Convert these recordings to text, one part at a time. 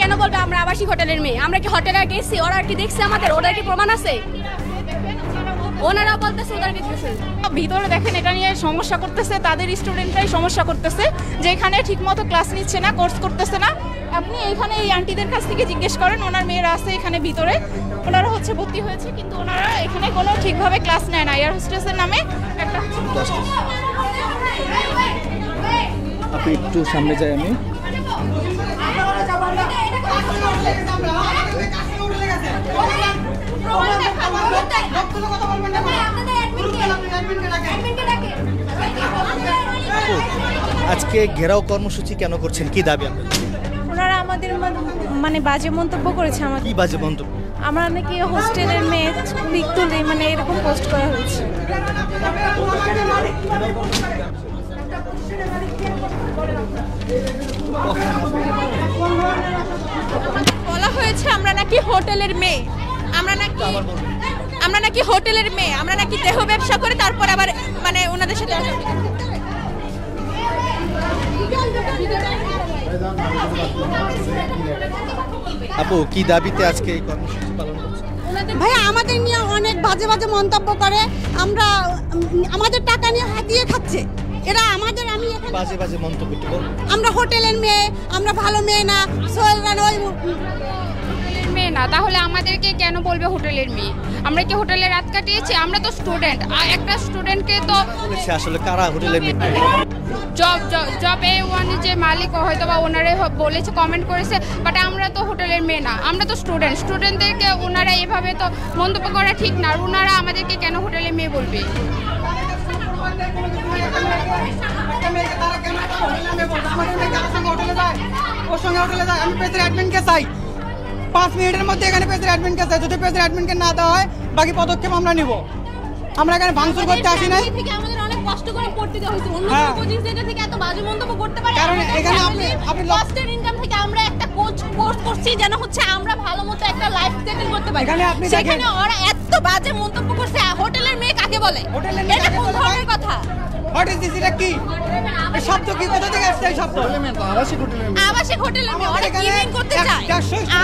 কেন বলবে আমরা আবাসিক হোটেলের মেয়ে? আমরা কি হোটেলে গেছি? ওরা কি দেখছে আমাদের? ওদের কি প্রমাণ আছে? ওনারা বলতেছে ওদের কিছু ভিতরে দেখেন এটা নিয়ে সমস্যা করতেছে, তাদের স্টুডেন্টরাই সমস্যা করতেছে যে এখানে ঠিকমতো ক্লাস নিচ্ছে না, কোর্স করতেছে না। আপনি এখানে এই আন্টিদের কাছ থেকে জিজ্ঞেস করেন, ওনার মেয়েরা আছে এখানে ভিতরে, ওনারা হচ্ছে ভর্তি হয়েছে কিন্তু ওনারা এখানে কোনো ঠিকভাবে ক্লাস নেয় না। এয়ার হোস্টেসের নামে একটা আপনি একটু সামনে যাই আমি। আজকে ঘেরাও কর্মসূচি কেন করছেন, কি দাবি আপনাদের? ওনারা আমাদের মানে বাজে মন্তব্য করেছে। আমাদের কি বাজে মন্তব্য? আমরা নাকি হোস্টেলের মেয়ে পিক তুলে মানে এরকম পোস্ট করা হয়েছে। বলা হয়েছে আমরা নাকি হোটেলের মেয়ে, আমরা নাকি হোটেলের মেয়ে, আমরা নাকি দেহ ব্যবসা করে তারপর আবার মানে ওনাদের সাথে আপু কি দাবিতে আজকে এই কর্মসূচি পালন করছেন? ভাইয়া আমাদের নিয়ে অনেক বাজে বাজে মন্তব্য করে, আমরা আমাদের টাকা নিয়ে হাতিয়ে খাচ্ছে এরা আমাদের। আমি বাজে বাজে মন্তব্য আমরা হোটেলের মেয়ে, আমরা ভালো মেয়ে না, সোহেল রানা ওই মেয়ে না, তাহলে আমাদেরকে কেন বলবে হোটেলের মেয়ে? আমরা কি হোটেলে রাত কাটিয়েছি? আমরা তো স্টুডেন্ট, একটা স্টুডেন্টকে তো আসলে কারা হোটেলের মেয়ে? জব A1 যে মালিক হয়তো বা ওনারে বলেছে, কমেন্ট করেছে, বাট আমরা তো হোটেলের মেয়ে না, আমরা তো স্টুডেন্টদেরকে ওনারা এভাবে তো মন্তব্য করা ঠিক না। আর ওনারা আমাদেরকে কেন হোটেলের মেয়ে বলবে? আমি পেজের অ্যাডমিনকে চাই 5 মিনিটের মধ্যে, এখানে পেজের অ্যাডমিনকে চাই। যদি পেজের অ্যাডমিনকে না দেওয়া হয় বাকি পদক্ষেপ আমরা নিব। আমরা এখানে ভাঙচুর করতে আসি নাই। আমাদের অনেক কষ্ট করে পড়তে দেওয়া হয়েছে, অন্য কোচিং সেন্টার থেকে এত বাজে মন্তব্য করতে পারে? কারণ এখানে আপনি লস্টের ইনকাম থেকে আমরা একটা কোর্স করছি যেন হচ্ছে আমরা ভালোমতো একটা লাইফ সেটেল করতে পারি। সেখানে ওরা এত বাজে মন্তব্য করছে। হোটেলের মেয়ে কাকে বলে? এটা কোন ধরনের কথা? What is this? এটা কি এই শব্দ? কি কোথা থেকে আসছে এই শব্দ? আবাসিক হোটেলের মেয়ে ওরা কি মিন করতে চায়?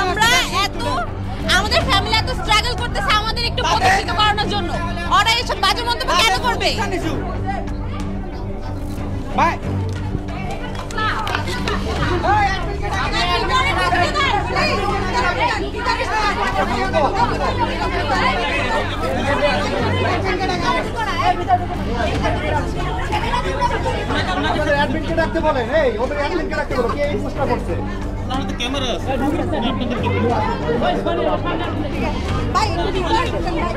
আমরা এত আমাদের ফ্যামিলি এত স্ট্রাগল করতেছে আমাদের একটু প্রতিষ্ঠিত করানোর জন্য, ওরা এইসব বাজে মন্তব্য কেন করবে? ভাই অ্যাডমিনকে ডাকতে বলেন, এই ওদের অ্যাডমিনকে ডাকতে বলো, কে এই পোস্টটা করছে? আমাদের ক্যামেরা আছে, আপনাদেরকে ভাই একটু রিকোয়েস্ট করুন,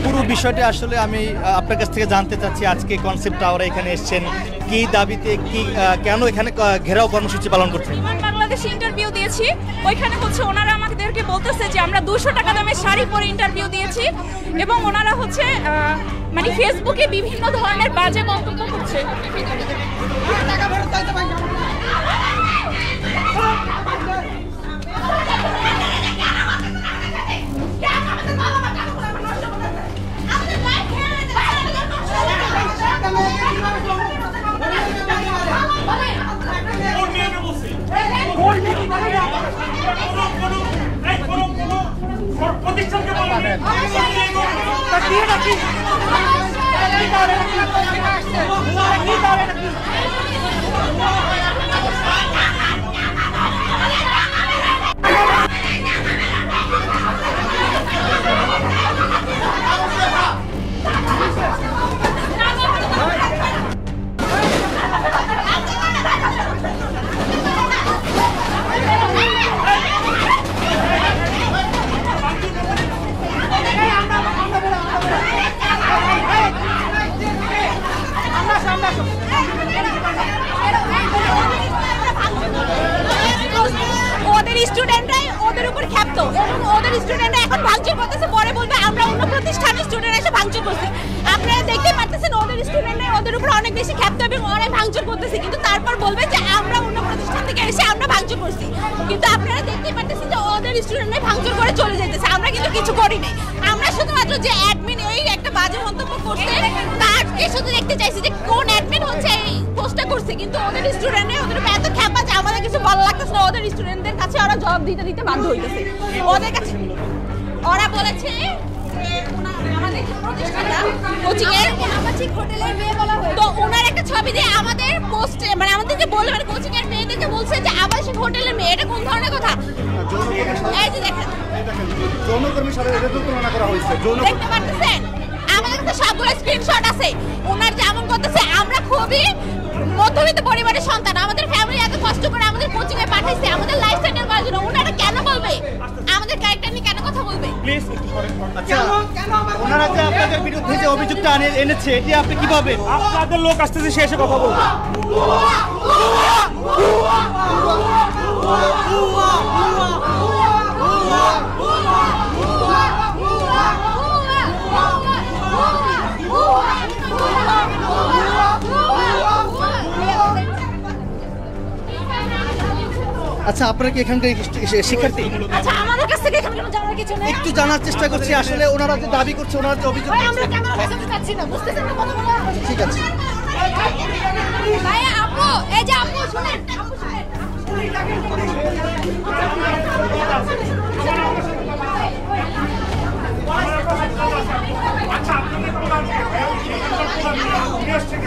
পুরো বিষয়টা আসলে আমি আপনার কাছ থেকে জানতে চাচ্ছি। আজকে কনসেপ্ট টাওয়ারে এখানে এসেছেন কি দাবিতে, কি কেন এখানে ঘেরাও কর্মসূচি পালন করছেন? বাংলাদেশে ইন্টারভিউ দিয়েছি, ওইখানে হচ্ছে ওনারা আমাদেরকে বলতেছে যে আমরা 200 টাকা দামে শাড়ি পরে ইন্টারভিউ দিয়েছি এবং ওনারা হচ্ছে মানে ফেসবুকে বিভিন্ন ধরনের বাজে মন্তব্য করছে। ওদের স্টুডেন্টরাই ওদের উপর ক্ষাপ্ত এবং ওদের স্টুডেন্টরা এখন ভাঙচুর করতেছে, পরে বলবে আমরা অন্য প্রতিষ্ঠানের স্টুডেন্ট এসে ভাঙচুর করছি। আপনারা দেখতে পাচ্ছেন ওদের স্টুডেন্টরা ওদের উপর অনেক বেশি ক্ষাপ্ত এবং অনেক ভাঙচুর করতেছে, কিন্তু তারপর বলবে যে আমরা অন্য প্রতিষ্ঠান থেকে এসে আমরা ভাঙচুর করছি। কিন্তু আপনারা দেখতে পাচ্ছেন যে ওদের স্টুডেন্টরাই ভাঙচুর করে চলে যেতেছে, আমরা কিন্তু কিছু করি নাই। আমরা শুধুমাত্র যে অ্যাডমিন এই একটা বাজে মন্তব্য করতে ওদেরকে শুধু দেখতে চাইছি যে কোন অ্যাডমিন হচ্ছে এই পোস্টটা করছে, কিন্তু ওদের স্টুডেন্টরা ওদের উপর এত খ্যাপা যে আমাদের কিছু ভালো লাগতেছে না। ওদের স্টুডেন্টদের কাছে ওরা জবাব দিতে দিতে বাধ্য হইতেছে। ওদের কাছে ওরা বলেছে আমাদের প্রতিষ্ঠানটা কোচিং এর আবাসিক হোটেলের মেয়ে বলা হয়, তো ওনার একটা ছবি দিয়ে আমাদের পোস্টে মানে আমাদেরকে বলে মানে কোচিং এর মেয়েদেরকে বলছে যে আবাসিক হোটেলের মেয়ে। এটা কোন ধরনের কথা? এই যে দেখেন যৌনকর্মীর সাথে এটা তুলনা করা হয়েছে। দেখতে পাচ্ছেন আমাদের কাছে সবগুলো স্ক্রিনশট আছে। ওনার যেমন করতেছে আমরা খুবই মধ্যবিত্ত পরিবারের সন্তান, আমাদের ফ্যামিলি এত কষ্ট করে আমাদের কোচিং এ পাঠাইছে আমাদের লাইফ সেটেল করার জন্য। ওনারা কেন বলবে আমাদের ক্যারেক্টার নিয়ে কেন কথা বলবে? প্লিজ একটু করেন। আচ্ছা ওনারা যে আপনাদের বিরুদ্ধে যে অভিযোগটা এনেছে এটি আপনি কিভাবে? আপনাদের লোক আসতেছে, সে এসে কথা বলবে। আচ্ছা আপনারা কি এখানকার শিক্ষার্থী? আচ্ছা আমাদের কাছ থেকে এখানে জানার কিছু নেই। একটু জানার চেষ্টা করছি আসলে ওনারা যে দাবি করছে, ওনারা যে অভিযোগ ভাই আমরা ক্যামেরা দেখাতে চাচ্ছি না, বুঝতেছেন না কথা বলা। ঠিক আছে ভাই আপু এই যে আপু শুনেন, আপু শুনেন।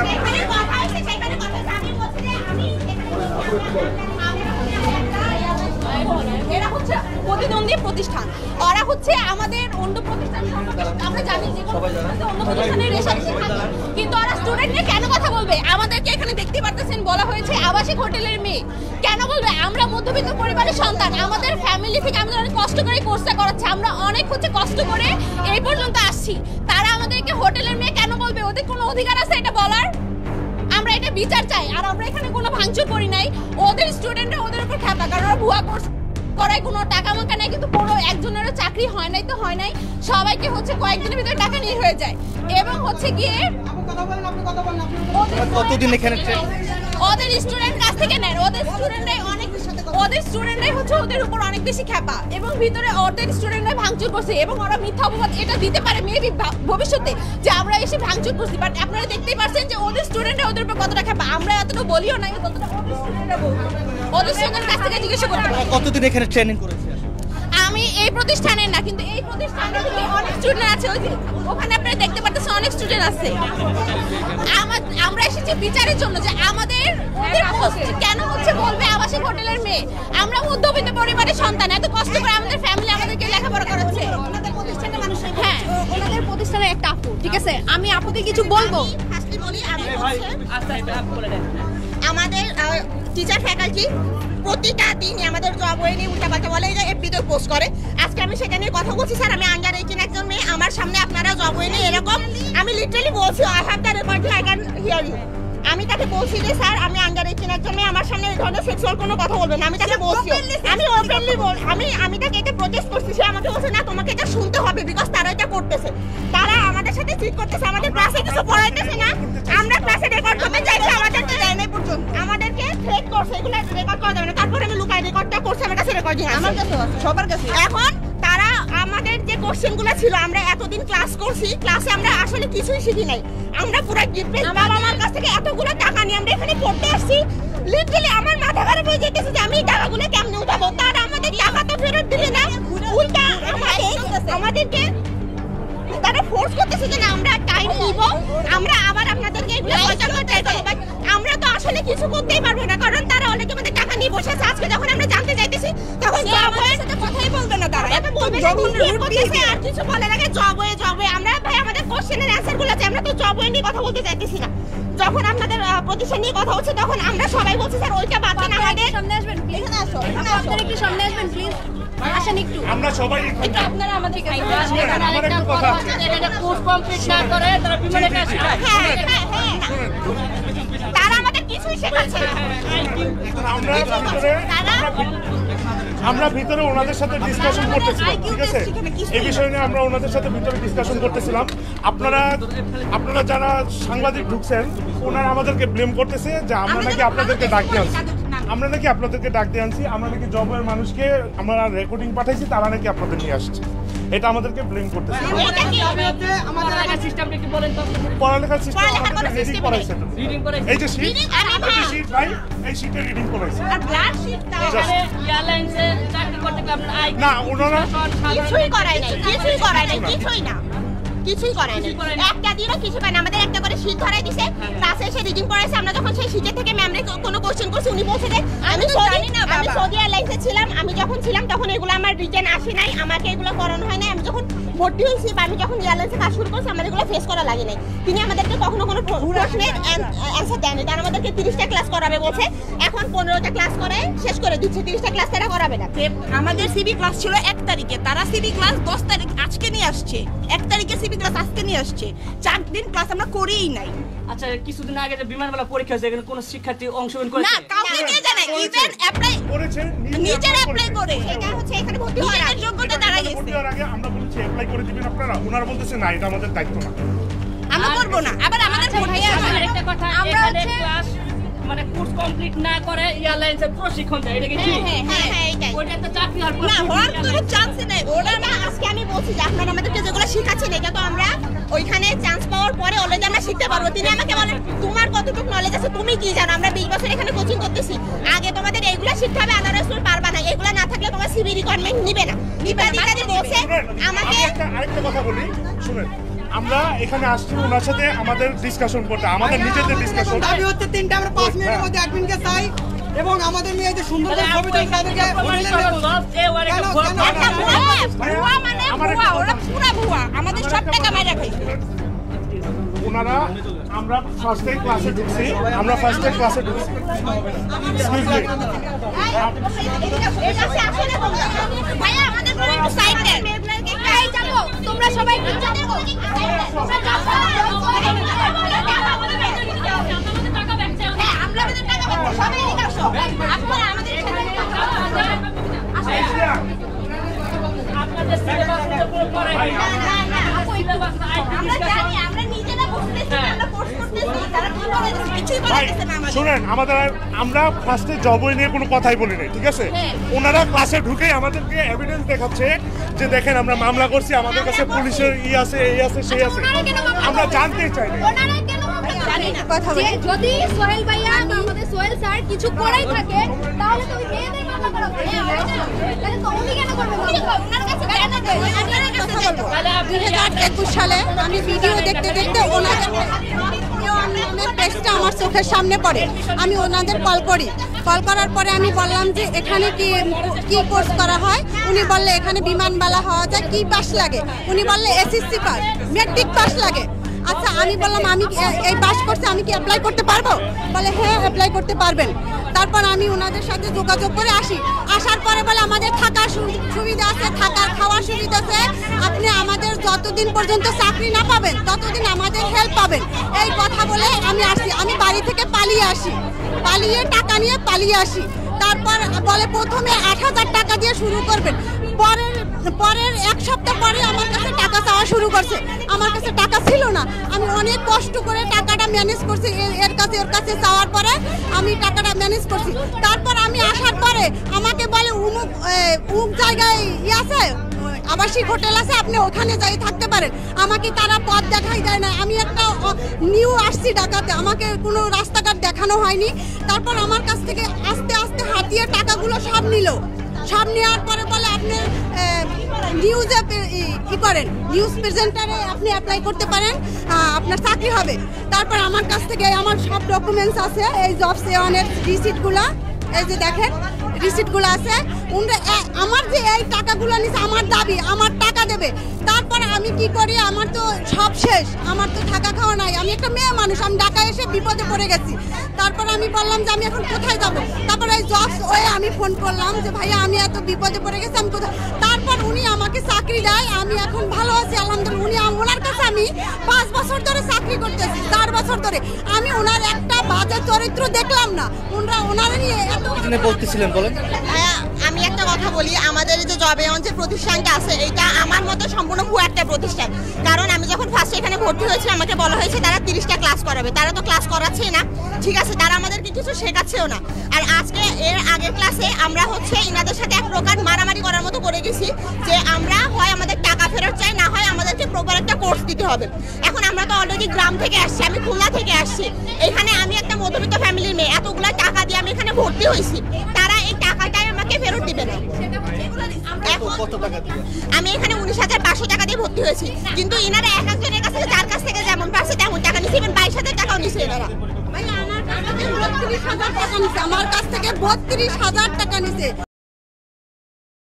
সেখানে কথা হচ্ছে, সেখানে কথা হচ্ছে। আমি বলছি যে এরা হচ্ছে প্রতিদ্বন্দ্বী প্রতিষ্ঠান, ওরা হচ্ছে আমাদের অন্য প্রতিষ্ঠান আমরা জানি যে অন্য প্রতিষ্ঠানের রেশারেশি থাকে, কিন্তু ওরা স্টুডেন্ট নিয়ে কেন কথা বলবে? আমাদেরকে এখানে দেখতে পারতেছেন বলা হয়েছে আবাসিক হোটেলের মেয়ে। কেন বলবে? আমরা মধ্যবিত্ত পরিবারের সন্তান, আমাদের ফ্যামিলি থেকে আমাদের অনেক কষ্ট করে কোর্সটা করাচ্ছে, আমরা অনেক হচ্ছে কষ্ট করে এই পর্যন্ত আসছি। তারা আমাদেরকে হোটেলের মেয়ে কেন বলবে? ওদের কোনো অধিকার আছে এটা বলার? আমরা এটা বিচার চাই। আর আমরা এখানে কোনো ভাঙচুর করি নাই, ওদের স্টুডেন্টরা ওদের উপর খ্যাপা, কারণ ওরা ভুয়া কোর্স করায় কোনো টাকা মাকা নাই, কিন্তু কোনো একজনেরও চাকরি হয় নাই তো হয় নাই, সবাইকে হচ্ছে কয়েকদিনের ভিতরে টাকা নিয়ে হয়ে যায়। এবং হচ্ছে গিয়ে কতদিন এখানে ওদের স্টুডেন্ট কাছ থেকে নেন, ওদের স্টুডেন্টরাই হচ্ছে ওদের উপর অনেক বেশি খ্যাপা, এবং ভিতরে ওদের স্টুডেন্টরাই ভাঙচুর করছে, এবং ওরা মিথ্যা অপবাদ এটা দিতে পারে মেবি ভবিষ্যতে যে আমরা এসে ভাঙচুর করছি। বাট আপনারা দেখতেই পাচ্ছেন যে ওদের স্টুডেন্টরা ওদের উপর কতটা খ্যাপা। আমরা এতটা বলিও না, ততটা ওদের স্টুডেন্টরা বলবে। ওদের স্টুডেন্ট কাছ থেকে জিজ্ঞাসা করতে পারে। কতদিন এখানে ট্রেনিং করেছে? আমি এই প্রতিষ্ঠানের না, কিন্তু এই প্রতিষ্ঠানে থেকে অনেক স্টুডেন্ট আছে, ওই যে ওখানে আপনারা দেখতে পাচ্ছেন অনেক স্টুডেন্ট আছে। আমরা এসেছি বিচারের জন্য যে আমাদের কেন হচ্ছে বলবে আবাসিক হোটেলের মেয়ে। আমরা মধ্যবিত্ত পরিবারের সন্তান, এত কষ্ট করে আমাদের ফ্যামিলি আমাদেরকে লেখাপড়া করাচ্ছে। ওনাদের প্রতিষ্ঠানের মানুষ, হ্যাঁ ওনাদের প্রতিষ্ঠানের একটা আপু, ঠিক আছে আমি আপুকে কিছু বলবো। আমাদের টিচার ফ্যাকাল্টি প্রতিটা দিনই আমাদের জব ওয়ে নিয়ে উল্টাপাল্টা বলে, যে এফবিতে পোস্ট করে। আজকে আমি সেটা নিয়ে কথা বলছি, স্যার আমি আন্ডার 18 একজন মেয়ে, আমার সামনে আপনারা জব ওয়ে নিয়ে এরকম, আমি লিটারালি বলছি I have the recording, I can hear you. আমি তাকে বলছি যে স্যার আমি আন্ডার 18 একজন মেয়ে, আমার সামনে এই ধরনের সেক্সুয়াল কোনো কথা বলবেন না। আমি তাকে বলছি, আমি ওপেনলি আমি তাকে এটা প্রোটেস্ট করছি। সে আমাকে বলছে না তোমাকে এটা শুনতে হবে, বিকজ তারা এটা করতেছে, তারা আমাদের সাথে চিট করতেছে, আমাদের ক্লাসে কিছু পড়াইতেছে না, আমরা ক্লাসে রেকর্ড করতে চাইছি, আমাদেরকে দেয় নাই পর্যন্ত, আমাদেরকে থ্রেট করছে, এগুলো রেকর্ড করা যাবে না। তারপরে আমি লুকাই রেকর্ডটা করছি, আমার কাছে রেকর্ডিং আছে, আমার কাছে সবার কাছে। এখন তারা আমাদের যে কোশ্চেনগুলো ছিল, আমরা এতদিন ক্লাস করছি, ক্লাসে আমরা আসলে কিছুই শিখি নাই, আমরা পুরো ডিপ্রেস। বাবা আমার কাছ থেকে এতগুলো টাকা নিয়ে আমরা এখানে পড়তে আসছি, লিটারালি আমার মাথা খারাপ হয়ে যেতেছে যে আমি এই টাকাগুলো কেমনে উঠাবো। তারা আমাদের টাকা তো ফেরত দিলে না, উল্টা আমাদেরকে তারা ফোর্স করতেছে যে না আমরা টাইম নিব, আমরা আবার আপনাদেরকে এগুলো পয়সা করতে চাই। বাট আমরা তো আসলে কিছু করতেই পারবো না, কারণ তারা অনেকে আমাদের টাকা নিয়ে বসে আছে। আজকে যখন আমরা জানতে চাইতেছি তখন জবের সাথে কথাই বলবে না, তারা এটা বলবে যখন রুট করতেছে আর কিছু বলে না। জবে আমরা ভাই আমাদের কোশ্চেনের অ্যানসারগুলো আছে, আমরা তো জবে নিয়ে কথা বলতে চাইতেছি না। যখন আপনাদের প্রতিষ্ঠান নিয়ে কথা হচ্ছে তখন আমরা সবাই বলছি স্যার ওইটা বাদ দেন, আমাদের সামনে আসবেন প্লিজ, এখানে আসো, আপনারা একটু সামনে আসবেন প্লিজ, আসেন একটু, আমরা সবাই একটু আপনারা আমাদের সাইডে আসেন। আমার একটা কথা আছে, এটা কোর্স কমপ্লিট না করে তারা বিমানে কাজ করে। হ্যাঁ তারা আমাদের কিছুই শেখাচ্ছে না। আমরা ভিতরে ওনাদের সাথে ডিসকাশন করতেছিলাম, ঠিক আছে এই বিষয় নিয়ে আমরা ওনাদের সাথে ভিতরে ডিসকাশন করতেছিলাম। আপনারা যারা সাংবাদিক ঢুকছেন ওনারা আমাদেরকে ব্লেম করতেছে যে আমরা নাকি আপনাদেরকে ডাক দিয়ে আনছি, আমরা নাকি জবের মানুষকে আমরা রেকর্ডিং পাঠাইছি, তারা নাকি আপনাদের নিয়ে আসছে। এটা আমাদেরকে ব্লেম করতেছে। এটা কি পড়ালেখার সিস্টেমটা একটু বলেন তো। পড়ালেখার সিস্টেম পড়ালেখার কোনো আমাদেরকে রিডিং system করাইছে। রিডিং করে এই যে শীট, Reading এই যে শীট ভাই, এই শীটে রিডিং করাইছে। আর ব্লাড শিট এখানে এয়ারলাইন্সে চাকরি করতে গেলে আপনার আই না, ওনারা কিছুই করায় নাই, কিছুই করায় নাই, কিছুই না, কিছুই করায় নাই। একটা দিনও কিছু পায় না। আমাদের একটা করে শীট ধরাই দিছে, ক্লাসে এসে রিডিং করাইছে। আমরা যখন সেই শীটের থেকে ম্যামরে কোনো কোশ্চেন করছি, উনি বলছে যে আমি সৌদি এয়ারলাইন্সে ছিলাম, আমি যখন ছিলাম তখন এগুলো আমার রিটার্ন আসে নাই, আমাকে এগুলো করানো হয় নাই। আমি যখন ভর্তি হয়েছি বা আমি যখন এয়ারলাইন্সে কাজ শুরু করছি, আমাদের এগুলো ফেস করা লাগে নাই। তিনি আমাদেরকে কখনো কোনো প্রশ্নের অ্যান্সার দেয়নি। তারা আমাদেরকে 30টা ক্লাস করাবে বলছে, এখন 15টা ক্লাস করে শেষ করে দিচ্ছে। 30টা ক্লাস তারা করাবে না। আমাদের সিবি ক্লাস ছিল 1 তারিখে, তারা সিবি ক্লাস 10 তারিখ আজকে নিয়ে আসছে। 1 তারিখে সিবি ক্লাস আজকে নিয়ে আসছে। 4 দিন ক্লাস আমরা করেই নাই। আচ্ছা, কিছুদিন আগে যে বিমানবালা পরীক্ষা হয়েছে, এখানে কোনো শিক্ষার্থী অংশগ্রহণ না, করেছে? কাউকে নিয়ে যায় না। ইভেন অ্যাপ্লাই করেছে, নিজের অ্যাপ্লাই করে এটা হচ্ছে এখানে ভর্তি হওয়ার নিজের আগে। যোগ্যতা দাঁড়া গেছে। ভর্তি হওয়ার আগে আমরা বলেছি অ্যাপ্লাই করে দিবেন আপনারা, ওনারা বলতেছে না, এটা আমাদের দায়িত্ব না। আমরা করব না। আবার আমাদের ভাইয়া আরেকটা কথা, আমরা এখানে হচ্ছে ক্লাস মানে কোর্স কমপ্লিট না করে এয়ারলাইন্সের প্রশিক্ষণ দেয়, এটা কি ঠিক? হ্যাঁ, এইটাই। ওইটা তো চাকরি হওয়ার না হওয়ার কোনো চান্সই নাই। ওরা ওরা আজকে আমি বলছি যে আপনারা আমাদেরকে যেগুলো শেখাচ্ছেন এটা তো আমরা ওইখানে চান্স পাওয়ার পরে অলরেডি আমরা শিখতে পারবো। তিনি আমাকে বলেন তোমার কতটুকু নলেজ আছে, তুমি কি জানো? আমরা 20 বছর এখানে কোচিং করতেছি, আগে তোমাদের এইগুলো শিখতে হবে, আদারওয়াইজ তুমি পারবা না। এগুলো না থাকলে তোমার সিবি রিকোয়ারমেন্ট নিবে না। ইত্যাদি বলছে আমাকে। আরেকটা কথা বলি, শুনেন, আমরা এখানে আসছি ওনার সাথে আমাদের ডিসকাশন করতে, আমাদের নিজেদের ডিসকাশন। দাবি হচ্ছে 3টা, আমরা 5 মিনিটের মধ্যে অ্যাডমিনকে চাই এবং আমাদের মেয়েদের সুন্দর করে ছবি তুলে তাদেরকে হোটেলে নেব। একটা ভুয়া মানে ভুয়া, ওরা পুরা ভুয়া। আমাদের সব টাকা মাইরা খাইছে। ওনারা আমরা ফার্স্ট ক্লাসে ঢুকছি, এক্সকিউজ মি, ভাইয়া আমাদের কোনো একটু সাইড দেন। এই চলো তোমরা সবাই একটু চলো। তোমরা যাও। হ্যাঁ, আমরা আমাদের টাকা পাবো। সবাই এদিকে আসো। আপনারা আমাদের এখানে আপনাদের সিলেবাস পুরো করে না, আপু, আমরা জানি, আমরা নিজেরা বুঝতেছি, আমরা কোর্স করতেছি, তারা কি করে কিছুই ভাই বলতেছে না আমাদের। শুনেন, আমরা ফার্স্টে জব নিয়ে কোনো কথাই বলি নাই, ঠিক আছে? ওনারা ক্লাসে ঢুকেই আমাদেরকে এভিডেন্স দেখাচ্ছে যে দেখেন আমরা মামলা করছি, আমাদের কাছে পুলিশের আছে, এই আছে, সেই আছে। আমরা জানতে চাই না। ওনারা কেন জানি না। কথা বলি যদি সোহেল ভাইয়া বা আমাদের সোহেল স্যার কিছু করেই থাকে তাহলে তো ওই মেয়েদের মামলা করা উচিত। তাহলে তো উনি কেন করবে মামলা? ওনার কাছে কেন দেয়? ওনার কাছে দেয়। 2021 সালে আমি ভিডিও দেখতে দেখতে ওনাদের পেজটা আমার চোখের সামনে পড়ে। আমি ওনাদের কল করার পরে আমি বললাম যে এখানে কি কোর্স করা হয়। উনি বললে এখানে বিমানবালা হওয়া যায়, কি পাস লাগে? উনি বললে এসএসসি পাস, মেট্রিক পাস লাগে। আচ্ছা, আমি বললাম আমি এই পাস করছি, আমি কি অ্যাপ্লাই করতে পারবো? বলে হ্যাঁ অ্যাপ্লাই করতে পারবেন। তারপর আমি ওনাদের সাথে যোগাযোগ করে আসার পরে বলে আমাদের থাকার সুবিধা আছে, থাকার খাওয়ার সুবিধা আছে, আপনি আমাদের যতদিন পর্যন্ত চাকরি না পাবেন ততদিন আমাদের হেল্প পাবেন। এই কথা বলে আমি আসি, আমি বাড়ি থেকে পালিয়ে টাকা নিয়ে পালিয়ে আসি। তারপর বলে প্রথমে 8,000 টাকা দিয়ে শুরু করবেন। পরের 1 সপ্তাহ পরে আমার কাছে টাকা চাওয়া শুরু করছে। আমার কাছে টাকা ছিল না, আমি অনেক কষ্ট করে টাকাটা ম্যানেজ করছি। ওর কাছে চাওয়ার পরে আমি টাকাটা ম্যানেজ করছি। তারপর আমি আসার পরে আমাকে বলে উমুক জায়গায় আছে, আবাসিক হোটেল আছে, আপনি ওখানে যাই থাকতে পারেন। আমাকে তারা পথ দেখাই দেয় না। আমি একটা নিউ আসছি ঢাকাতে, আমাকে কোনো রাস্তাঘাট দেখানো হয়নি। তারপর আমার কাছ থেকে আস্তে আস্তে হাতিয়ে টাকাগুলো সব নিল। সব নেওয়ার পরে বলে আপনি নিউজে করেন, নিউজ প্রেজেন্টারে আপনি অ্যাপ্লাই করতে পারেন, আপনার চাকরি হবে। তারপর আমার কাছ থেকে আমার সব ডকুমেন্টস আছে, এই জবস এর রিসিটগুলো, এই যে দেখেন রিসিটগুলো আছে। আমার যে এই টাকাগুলো নিচ্ছে, আমার দাবি আমার টাকা দেবে। তারপর আমি কি করি, আমার তো সব শেষ, আমার তো থাকা খাওয়া নাই। আমি একটা মেয়ে মানুষ, আমি ঢাকায় এসে বিপদে পড়ে গেছি। তারপর আমি বললাম যে আমি এখন কোথায় যাব। তারপর এই জবস আমি ফোন করলাম যে ভাইয়া আমি এত বিপদে পড়ে গেছি, আমি কোথায়। তারপর উনি আমাকে চাকরি দেয়, আমি এখন ভালো আছি আলহামদুলিল্লাহ। ওনার কাছে আমি 5 বছর ধরে চাকরি করতেছি, 4 বছর ধরে। আমি ওনার একটা বাজে চরিত্র দেখলাম না। ওনারা নিয়ে এত বলতেছিলেন, বলেন। আমি একটা কথা বলি, আমাদের যে জব এমন যে প্রতিষ্ঠানটা আছে, এটা আমার মতে সম্পূর্ণ ভুয়া একটা প্রতিষ্ঠান। কারণ আমি যখন ফার্স্ট এখানে ভর্তি হয়েছি, আমাকে বলা হয়েছে তারা 30টা ক্লাস করাবে। তারা তো ক্লাস করাচ্ছেই না, ঠিক আছে, তারা আমাদেরকে কিছু শেখাচ্ছেও না। আর আজকে এর আগের ক্লাসে আমরা ইনাদের সাথে এক প্রকার মারামারি করার মতো করে গেছি যে আমরা হয় আমাদের টাকা ফেরত চাই, না হয় আমাদেরকে প্রপার একটা কোর্স দিতে হবে। এখন আমরা তো অলরেডি গ্রাম থেকে আসছি, আমি খুলনা থেকে আসছি, এখানে আমি একটা মধ্যবিত্ত ফ্যামিলির মেয়ে, এতগুলো টাকা দিয়ে আমি এখানে ভর্তি হয়েছি, তারা এই টাকাটাই আমাকে ফেরত দিবে না। কত টাকা দিয়ে? আমি এখানে 19,500 টাকা দিয়ে ভর্তি হয়েছি, কিন্তু এনারা এক একজনের কাছ থেকে, যার কাছ থেকে যেমন পারছে তেমন টাকা নিচ্ছে, 22,000 টাকাও নিচ্ছে এনারা। আমার কাছ থেকে 32,000 টাকা নিছে।